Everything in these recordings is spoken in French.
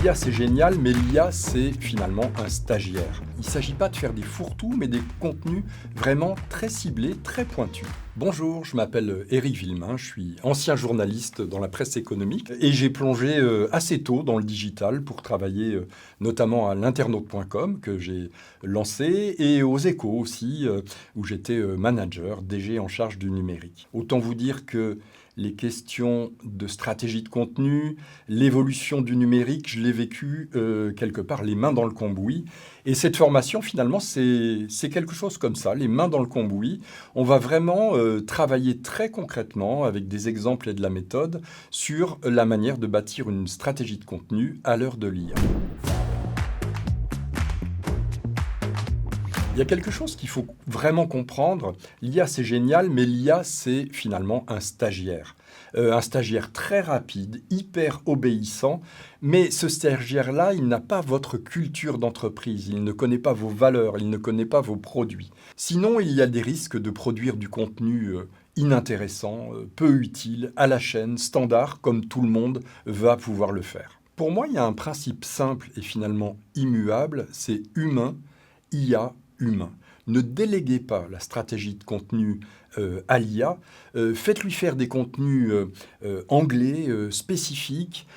L'IA, c'est génial, mais l'IA, c'est finalement un stagiaire. Il ne s'agit pas de faire des fourre-tout, mais des contenus vraiment très ciblés, très pointus. Bonjour, je m'appelle Éric Villemain, je suis ancien journaliste dans la presse économique et j'ai plongé assez tôt dans le digital pour travailler notamment à l'internaute.com que j'ai lancé et aux Échos aussi, où j'étais manager, DG en charge du numérique. Autant vous dire que les questions de stratégie de contenu, l'évolution du numérique, je l'ai vécu quelque part les mains dans le cambouis. Et cette formation, finalement, c'est quelque chose comme ça, les mains dans le cambouis. On va vraiment travailler très concrètement avec des exemples et de la méthode sur la manière de bâtir une stratégie de contenu à l'heure de l'IA. Il y a quelque chose qu'il faut vraiment comprendre. L'IA, c'est génial, mais l'IA, c'est finalement un stagiaire. Un stagiaire très rapide, hyper obéissant. Mais ce stagiaire-là, il n'a pas votre culture d'entreprise. Il ne connaît pas vos valeurs, il ne connaît pas vos produits. Sinon, il y a des risques de produire du contenu inintéressant, peu utile, à la chaîne, standard, comme tout le monde va pouvoir le faire. Pour moi, il y a un principe simple et finalement immuable, c'est humain, IA, humain. Ne déléguez pas la stratégie de contenu à l'IA. Faites-lui faire des contenus anglais, spécifiques,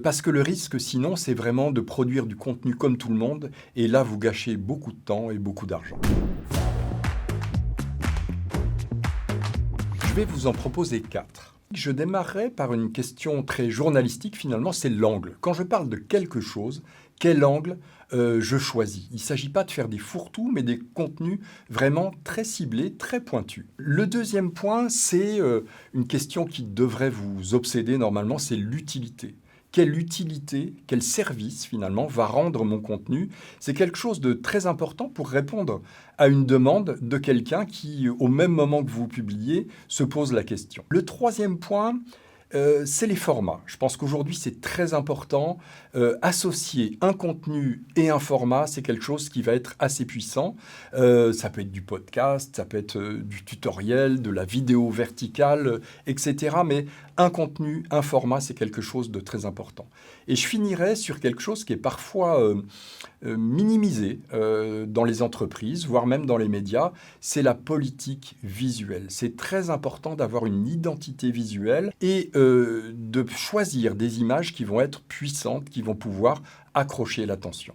parce que le risque, sinon, c'est vraiment de produire du contenu comme tout le monde. Et là, vous gâchez beaucoup de temps et beaucoup d'argent. Je vais vous en proposer 4. Je démarrerai par une question très journalistique, finalement, c'est l'angle. Quand je parle de quelque chose, quel angle je choisis? Il ne s'agit pas de faire des fourre-tout, mais des contenus vraiment très ciblés, très pointus. Le deuxième point, c'est une question qui devrait vous obséder normalement, c'est l'utilité. Quelle utilité, quel service finalement va rendre mon contenu? C'est quelque chose de très important pour répondre à une demande de quelqu'un qui, au même moment que vous publiez, se pose la question. Le troisième point, c'est les formats. Je pense qu'aujourd'hui, c'est très important. Associer un contenu et un format, c'est quelque chose qui va être assez puissant. Ça peut être du podcast, ça peut être du tutoriel, de la vidéo verticale, etc. Mais un contenu, un format, c'est quelque chose de très important. Et je finirai sur quelque chose qui est parfois minimisé dans les entreprises, voire même dans les médias, c'est la politique visuelle. C'est très important d'avoir une identité visuelle et de choisir des images qui vont être puissantes, qui vont pouvoir accrocher l'attention.